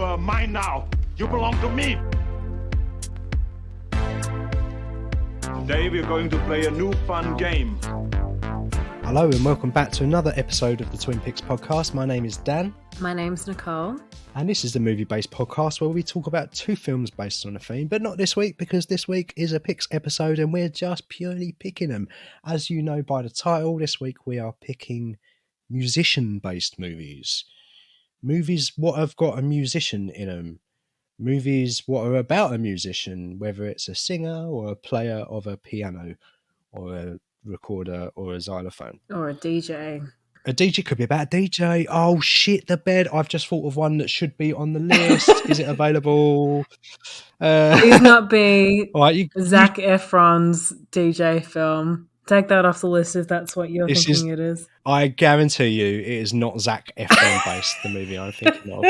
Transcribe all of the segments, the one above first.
are mine now. You belong to me. Today we're going to play a new fun game. Hello and welcome back to another episode of the Twin Peaks podcast. My name is Dan. My name's Nicole. And this is the movie-based podcast where we talk about two films based on a theme, but not this week because this week is a picks episode and we're just purely picking them. As you know by the title, this week we are picking musician-based movies. Movies what have got a musician in them. Movies what are about a musician, whether it's a singer or a player of a piano or a recorder or a xylophone. Or a DJ. A DJ could be about a DJ. Oh, shit, the bed. I've just thought of one that should be on the list. Is it available? Please not be all right, Zac Efron's DJ film. Take that off the list if that's what you're thinking it is. I guarantee you it is not Zac Efron based, the movie I'm thinking of.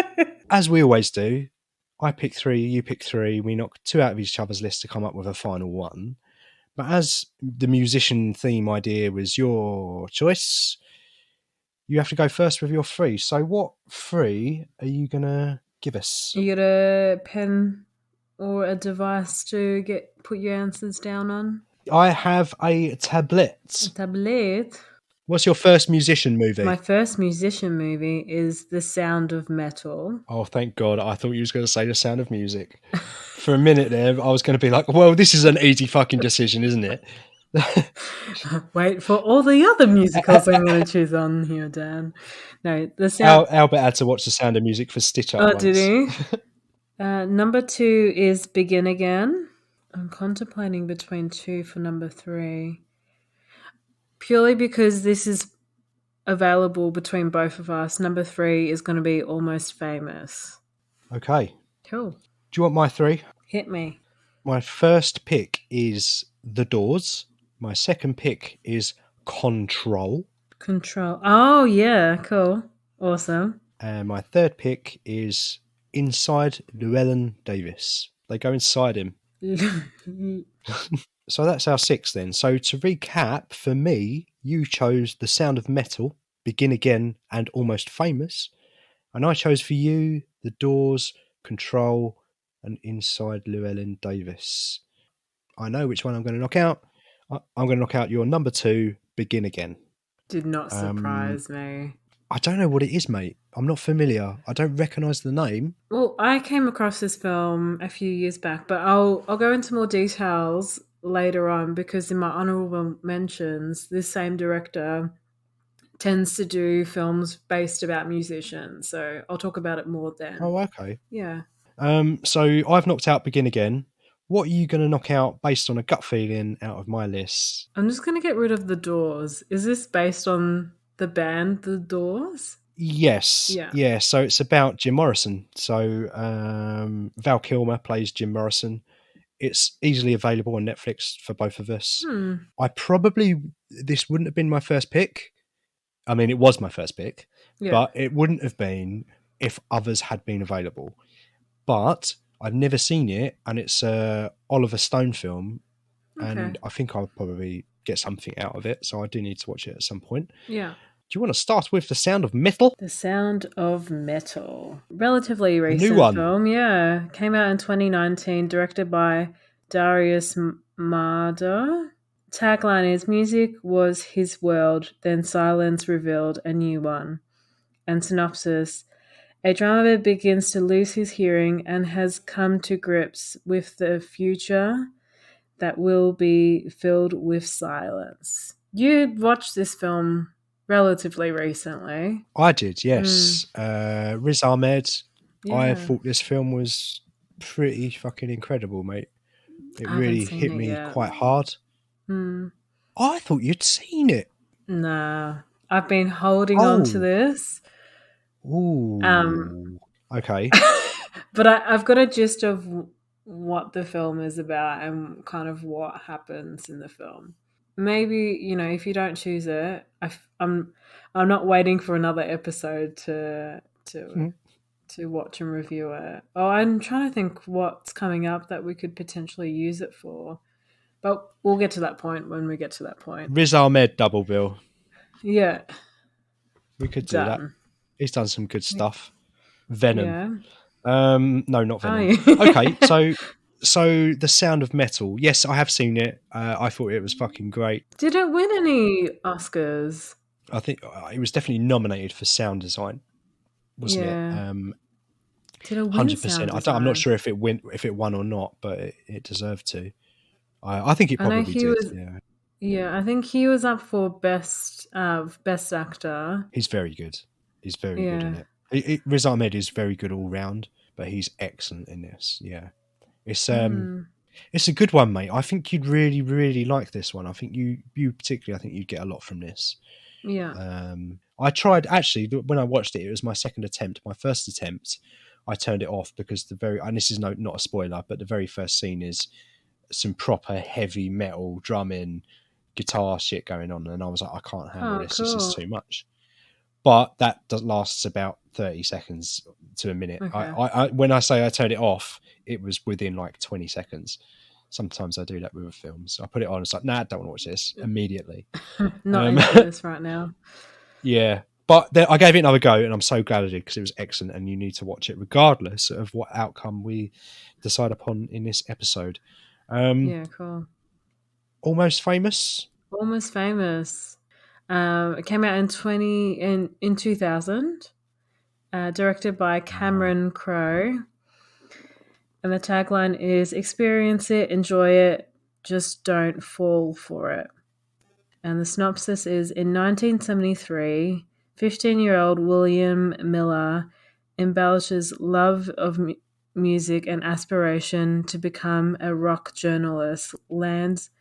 As we always do, I pick three, you pick three. We knock two out of each other's list to come up with a final one. But as the musician theme idea was your choice, you have to go first with your three. So what three are you going to give us? You got a pen or a device to put your answers down on? I have a tablet. A tablet? What's your first musician movie? My first musician movie is The Sound of Metal. Oh, thank God. I thought you was going to say The Sound of Music. For a minute there, I was going to be like, well, this is an easy fucking decision, isn't it? Wait for all the other musicals I'm going to choose on here, Dan. No, The Sound... Albert had to watch The Sound of Music for Stitch Up once. Did he? Number 2 is Begin Again. I'm contemplating between 2 for number 3. Purely because this is available between both of us. Number 3 is going to be Almost Famous. Okay. Cool. Do you want my three? Hit me. My first pick is The Doors. My second pick is Control. Control. Oh, yeah. Cool. Awesome. And my third pick is Inside Llewellyn Davis. They go inside him. So that's our 6 then. So to recap, for me, you chose The Sound of Metal, Begin Again, and Almost Famous. And I chose for you The Doors, Control, and Inside Llewellyn Davis. I know which one I'm going to knock out. I'm going to knock out your number 2, Begin Again. Did not surprise me. I don't know what it is, mate. I'm not familiar. I don't recognise the name. Well, I came across this film a few years back, but I'll go into more details later on because in my honourable mentions, this same director tends to do films based about musicians. So I'll talk about it more then. Oh, okay. Yeah. So I've knocked out Begin Again. What are you going to knock out based on a gut feeling out of my list? I'm just going to get rid of The Doors. Is this based on the band The Doors? Yes. Yeah. So it's about Jim Morrison. So Val Kilmer plays Jim Morrison. It's easily available on Netflix for both of us. This wouldn't have been my first pick. I mean, it was my first pick, but it wouldn't have been if others had been available. But I've never seen it, and it's a Oliver Stone film, and I think I'll probably get something out of it, so I do need to watch it at some point. Yeah. Do you want to start with The Sound of Metal? The Sound of Metal. Relatively recent new one. film, yeah. Came out in 2019, directed by Darius Marder. Tagline is, music was his world, then silence revealed a new one. And synopsis, a drummer begins to lose his hearing and has come to grips with the future that will be filled with silence. You watched this film relatively recently. I did, yes. Riz Ahmed. Yeah. I thought this film was pretty fucking incredible, mate. It really hit me quite hard. I thought you'd seen it. Nah, I've been holding on to this. Ooh. Okay. But I've got a gist of what the film is about and kind of what happens in the film. Maybe, if you don't choose it, I'm not waiting for another episode to watch and review it. Oh, I'm trying to think what's coming up that we could potentially use it for. But we'll get to that point when we get to that point. Riz Ahmed double bill. Yeah. We could do that. He's done some good stuff. Venom. Yeah. No, not Venom. Oh. Okay, so The Sound of Metal. Yes, I have seen it. I thought it was fucking great. Did it win any Oscars? I think it was definitely nominated for sound design, wasn't it? Did it win 100%. sound I'm not design? sure if it won or not, but it deserved to. I think it I know probably he did. was. Yeah, Yeah, I think he was up for best actor. he's very good. He's very good in Yeah. it. Riz Ahmed is very good all round, but he's excellent in this. Yeah, it's a good one, mate. I think you'd really, really like this one. I think you particularly. I think you'd get a lot from this. Yeah. I tried actually when I watched it. It was my second attempt. My first attempt, I turned it off because and this is not a spoiler, but the very first scene is some proper heavy metal drumming, guitar shit going on, and I was like, I can't handle this. Cool. This is too much. But that lasts about 30 seconds to a minute. Okay. I when I say I turned it off, it was within like 20 seconds. Sometimes I do that with films. I put it on. It's like, nah, I don't want to watch this immediately. Not into this right now. Yeah. But I gave it another go, and I'm so glad I did because it was excellent, and you need to watch it regardless of what outcome we decide upon in this episode. Yeah, cool. Almost Famous. Almost Famous. It came out in 2000. Directed by Cameron Crowe. And the tagline is experience it, enjoy it, just don't fall for it. And the synopsis is in 1973, 15-year-old William Miller embellishes love of music and aspiration to become a rock journalist, lands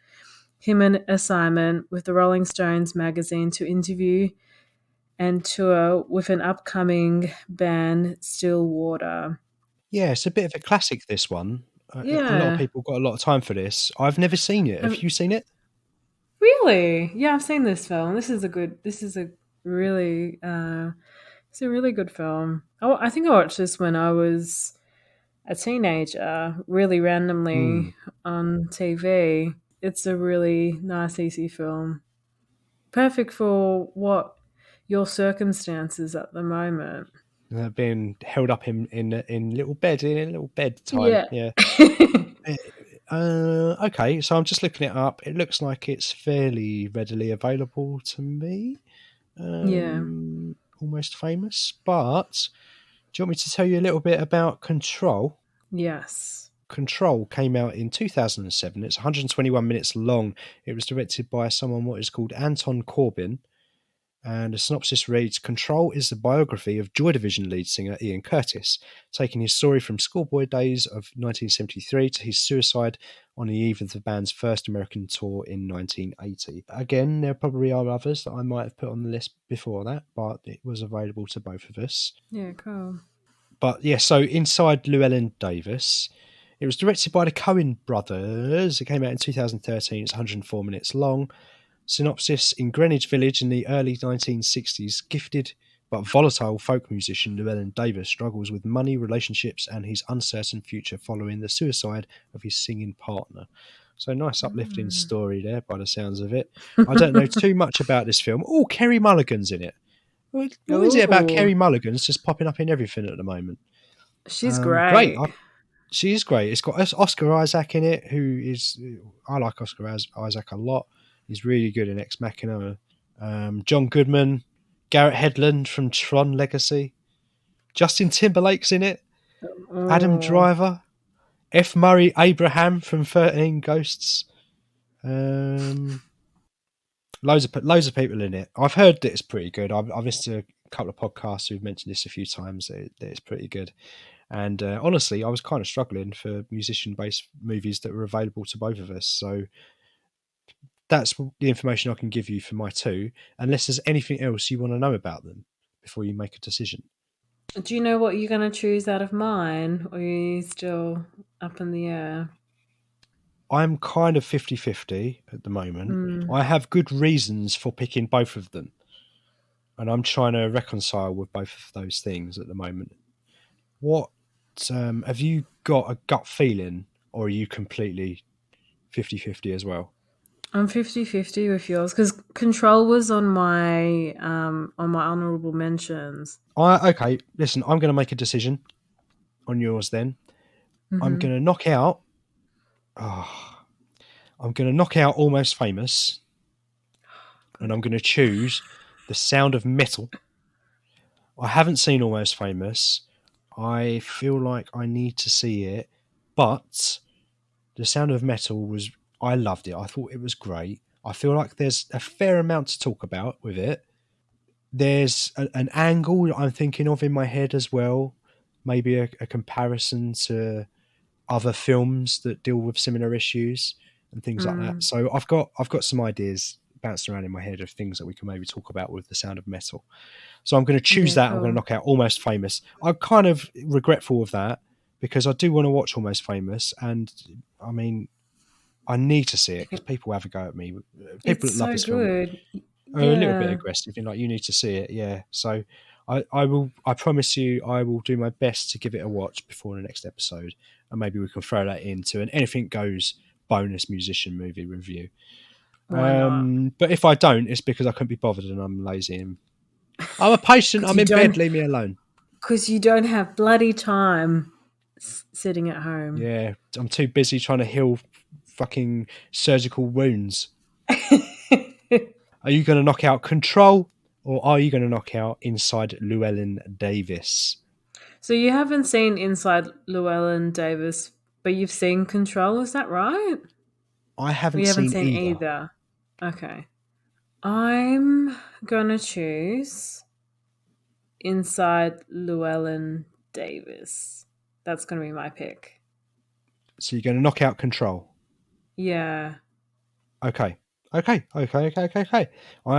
him an assignment with the Rolling Stones magazine to interview and tour with an upcoming band, Stillwater. Yeah, it's a bit of a classic, this one. Yeah. A lot of people got a lot of time for this. I've never seen it. Have you seen it? Really? Yeah, I've seen this film. This is a really good film. I think I watched this when I was a teenager, really randomly on TV. It's a really nice, easy film. Perfect for what your circumstances at the moment. Being held up in a little bed time. Yeah. Okay, so I'm just looking it up. It looks like it's fairly readily available to me. Almost Famous. But do you want me to tell you a little bit about Control? Yes. Control came out in 2007. It's 121 minutes long. It was directed by someone what is called Anton Corbijn. And the synopsis reads, Control is the biography of Joy Division lead singer Ian Curtis, taking his story from schoolboy days of 1973 to his suicide on the eve of the band's first American tour in 1980. Again, there probably are others that I might have put on the list before that, but it was available to both of us. Yeah, cool. But yeah, so inside Llewellyn Davis, it was directed by the Coen brothers. It came out in 2013. It's 104 minutes long. Synopsis: in Greenwich Village in the early 1960s, gifted but volatile folk musician Llewellyn Davis struggles with money, relationships, and his uncertain future following the suicide of his singing partner. So nice uplifting story there by the sounds of it. I don't know too much about this film. Oh, Kerry Mulligan's in it. What is it about Kerry Mulligan's just popping up in everything at the moment? She's great. She is great. It's got Oscar Isaac in it, I like Oscar Isaac a lot. He's really good in Ex Machina. John Goodman, Garrett Hedlund from Tron Legacy. Justin Timberlake's in it. Adam Driver. F. Murray Abraham from 13 Ghosts. Loads of people in it. I've heard that it's pretty good. I've listened to a couple of podcasts who've mentioned this a few times, that it's pretty good. And honestly, I was kind of struggling for musician-based movies that were available to both of us. So that's the information I can give you for my two, unless there's anything else you want to know about them before you make a decision. Do you know what you're going to choose out of mine, or are you still up in the air? I'm kind of 50-50 at the moment. I have good reasons for picking both of them, and I'm trying to reconcile with both of those things at the moment. What have you got a gut feeling, or are you completely 50-50 as well? I'm 50-50 with yours, because Control was on my honourable mentions. Okay, listen, I'm going to make a decision. on yours then. I'm going to knock out. I'm going to knock out Almost Famous, and I'm going to choose The Sound of Metal. I haven't seen Almost Famous. I feel like I need to see it, but The Sound of Metal I loved it. I thought it was great. I feel like there's a fair amount to talk about with it. There's an angle I'm thinking of in my head as well. Maybe a comparison to other films that deal with similar issues and things like that. So I've got some ideas bouncing around in my head of things that we can maybe talk about with The Sound of Metal. So I'm going to choose that. Cool. I'm going to knock out Almost Famous. I'm kind of regretful of that because I do want to watch Almost Famous, and I mean, I need to see it because people have a go at me. People that love this film are a little bit aggressive and like, you need to see it. Yeah. So I promise you, I will do my best to give it a watch before the next episode, and maybe we can throw that into an Anything Goes bonus musician movie review. Why not? But if I don't, it's because I couldn't be bothered and I'm lazy and I'm a patient. I'm in bed. Leave me alone. Because you don't have bloody time sitting at home. Yeah, I'm too busy trying to heal fucking surgical wounds. Are you going to knock out Control, or are you going to knock out Inside Llewellyn Davis? So you haven't seen Inside Llewellyn Davis, but you've seen Control, is that right? I haven't seen either. Okay. I'm going to choose Inside Llewellyn Davis. That's going to be my pick. So you're going to knock out Control? Yeah. Okay. I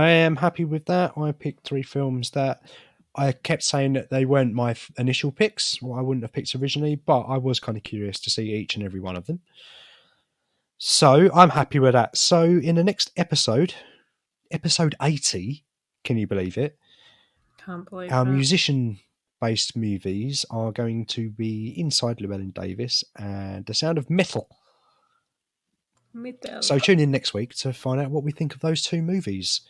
am happy with that. I picked 3 films that I kept saying that they weren't my initial picks. Well, I wouldn't have picked originally, but I was kind of curious to see each and every one of them. So I'm happy with that. So in the next episode 80, can you believe it? Can't believe Our that. musician-based movies are going to be Inside Llewellyn Davis and The Sound of Metal. So tune in next week to find out what we think of those 2 movies.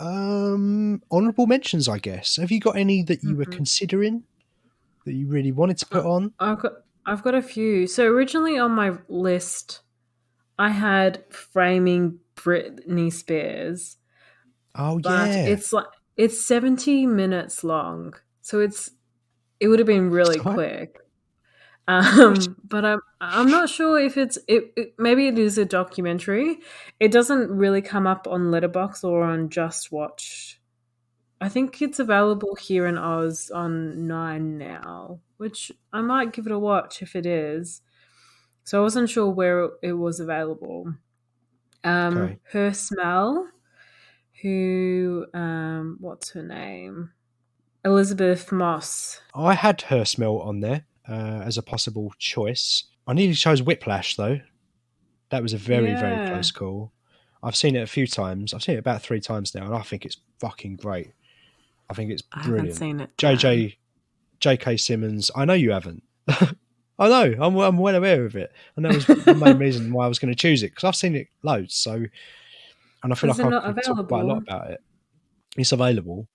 Honourable mentions, I guess. Have you got any that you were considering that you really wanted to put on? I've got a few. So originally on my list, I had Framing Britney Spears. Oh, but yeah. it's 70 minutes long, so it would have been really quick. But I'm not sure if maybe it is a documentary. It doesn't really come up on Letterboxd or on Just Watch. I think it's available here in Oz on 9 now, which I might give it a watch if it is. So I wasn't sure where it was available. Her Smell, who what's her name? Elizabeth Moss. I had Her Smell on there as a possible choice. I nearly chose Whiplash, though. That was a very, very close call. I've seen it a few times. I've seen it about 3 times now, and I think it's fucking great. I think it's brilliant. I haven't seen it. J.K. Simmons. I know you haven't. I know. I'm well aware of it. And that was the main reason why I was going to choose it, because I've seen it loads. So, and I feel like I could talk quite a lot about it. It's available.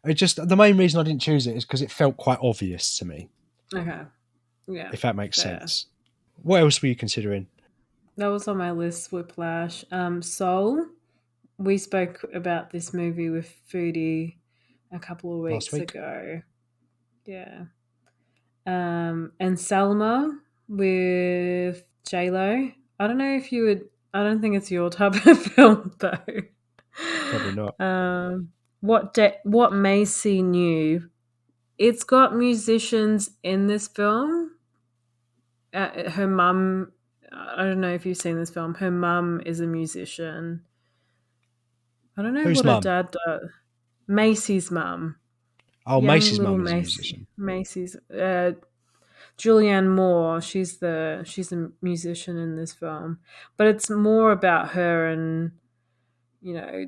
The main reason I didn't choose it is because it felt quite obvious to me. Okay. Yeah. If that makes sense. What else were you considering? That was on my list, Whiplash. Soul. We spoke about this movie with Foodie a couple of weeks ago. Yeah. And Selma with J-Lo. I don't know if you would... I don't think it's your type of film, though. Probably not. What Macy Knew. It's got musicians in this film. Her mum... I don't know if you've seen this film. Her mum is a musician. I don't know what her dad does. Macy's mum. Oh, Macy's mum is a musician. Macy's. Julianne Moore. She's a musician in this film, but it's more about her and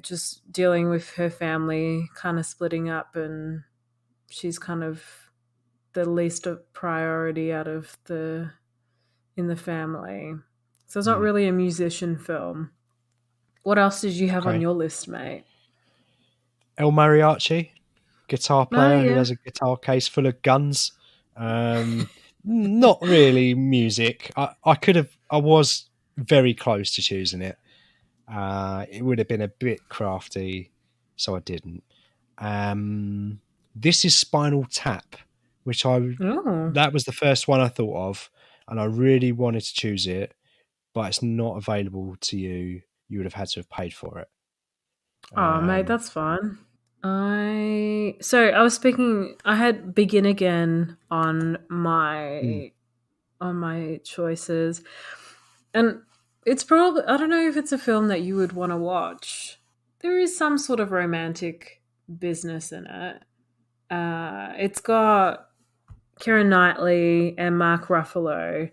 just dealing with her family, kind of splitting up, and she's kind of the least of priority out of in the family. So it's not really a musician film. What else did you have on your list, mate? El Mariachi, guitar player who has a guitar case full of guns. Not really music. I was very close to choosing it. It would have been a bit crafty, so I didn't. This is Spinal Tap, which that was the first one I thought of, and I really wanted to choose it, but it's not available to you. You would have had to have paid for it. Oh, mate, that's fine. I had Begin Again on my choices. And it's probably, I don't know if it's a film that you would want to watch. There is some sort of romantic business in it. It's got Keira Knightley and Mark Ruffalo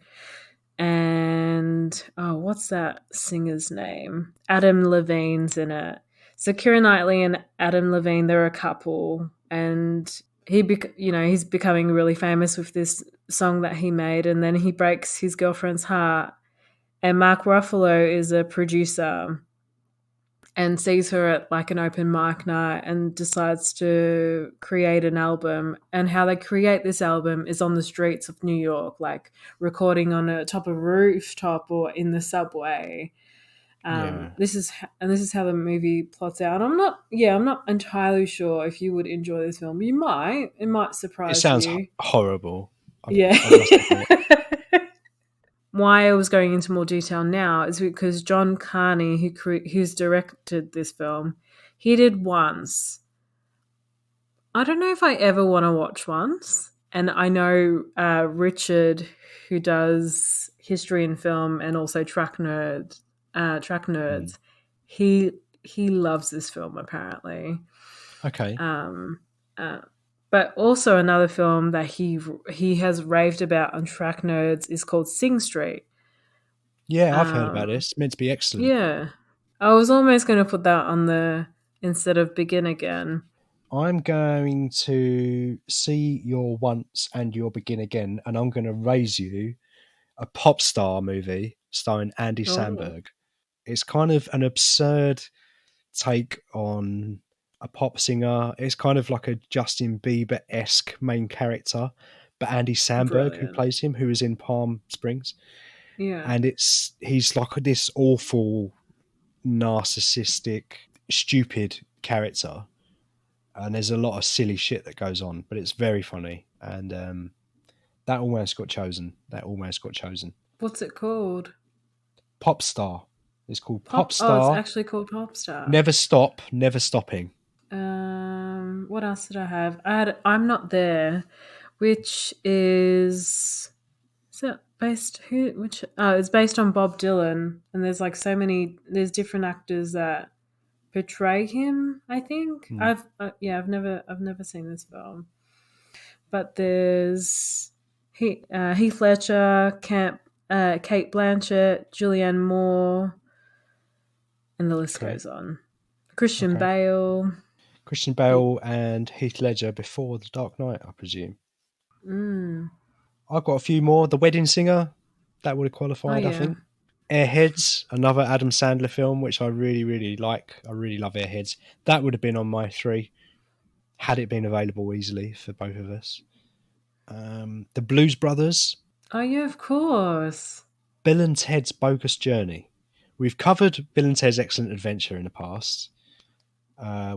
and what's that singer's name? Adam Levine's in it. So Keira Knightley and Adam Levine, they're a couple, and he's becoming really famous with this song that he made, and then he breaks his girlfriend's heart. And Mark Ruffalo is a producer and sees her at like an open mic night and decides to create an album. And how they create this album is on the streets of New York, like recording on a top of a rooftop or in the subway. This is how the movie plots out. I'm not entirely sure if you would enjoy this film. You might. It might surprise you. It sounds horrible. Why I was going into more detail now is because John Carney, who's directed this film, he did Once. I don't know if I ever want to watch Once. And I know Richard, who does history and film and also Track Nerds, he loves this film apparently. Okay. But also another film that he has raved about on Track Nerds is called Sing Street. Yeah, I've heard about this. It's meant to be excellent. Yeah. I was almost going to put that on instead of Begin Again. I'm going to see your Once and your Begin Again, and I'm going to raise you a pop star movie starring Andy Samberg. It's kind of an absurd take on a pop singer. It's kind of like a Justin Bieber-esque main character, but Andy Samberg, who plays him, who is in Palm Springs. Yeah. And he's like this awful, narcissistic, stupid character. And there's a lot of silly shit that goes on, but it's very funny. And that almost got chosen. What's it called? Pop Star. It's called Pop Star. Oh, it's actually called Pop Star. Never Stop, Never Stopping. What else did I have? I had I'm Not There, which is it based it's based on Bob Dylan, and there's like there's different actors that portray him, I think. I've never seen this film. But there's Heath Ledger, Kate Blanchett, Julianne Moore, and the list goes on. Christian Bale and Heath Ledger before The Dark Knight, I presume. I've got a few more. The Wedding Singer, that would have qualified, I think. Airheads, another Adam Sandler film, which I really, really like. I really love Airheads. That would have been on my 3, had it been available easily for both of us. The Blues Brothers. Oh, yeah, of course. Bill and Ted's Bogus Journey. We've covered Bill and Ted's Excellent Adventure in the past.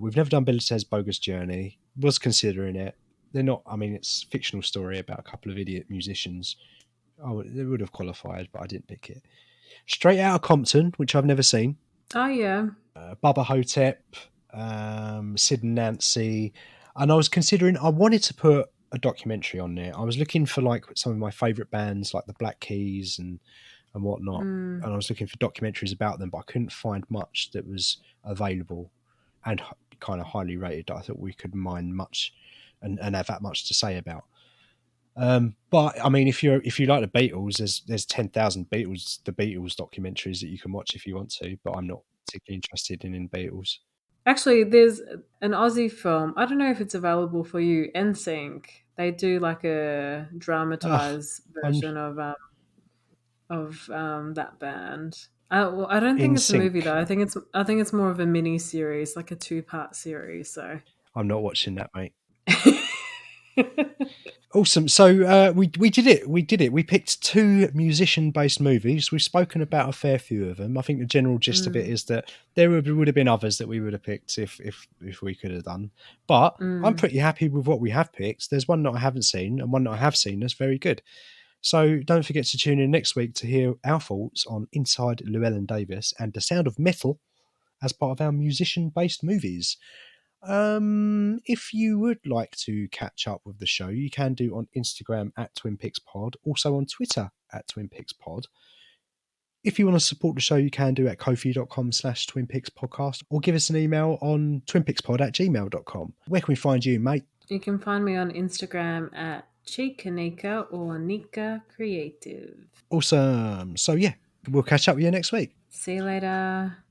We've never done Bill and Ted's Bogus Journey. Was considering it. They're not, it's a fictional story about a couple of idiot musicians. Oh, they would have qualified, but I didn't pick it. Straight Outta Compton, which I've never seen. Oh, yeah. Bubba Hotep, Sid and Nancy. And I was considering, I wanted to put a documentary on there. I was looking for like some of my favourite bands, like the Black Keys and whatnot. And I was looking for documentaries about them, but I couldn't find much that was available and kind of highly rated that I thought we could mine much and have that much to say about. But if you like the Beatles, there's 10,000 the Beatles documentaries that you can watch if you want to, but I'm not particularly interested in Beatles. Actually, there's an Aussie film. I don't know if it's available for you. NSYNC. They do like a dramatized version of that band. I don't think it's a movie though. I think it's more of a mini series, like a 2-part series. So I'm not watching that, mate. Awesome. So we did it. We did it. We picked 2 musician-based movies. We've spoken about a fair few of them. I think the general gist of it is that there would have been others that we would have picked if we could have done. But I'm pretty happy with what we have picked. There's one that I haven't seen and one that I have seen that's very good. So don't forget to tune in next week to hear our thoughts on Inside Llewellyn Davis and The Sound of Metal as part of our musician-based movies. If you would like to catch up with the show, you can do on Instagram at TwinPixPod, also on Twitter at TwinPixPod. If you want to support the show, you can do at kofi.com/TwinPixPodcast or give us an email on twinpixpod@gmail.com. Where can we find you, mate? You can find me on Instagram at Chikanika or Nika Creative. Awesome. So yeah, we'll catch up with you next week. See you later.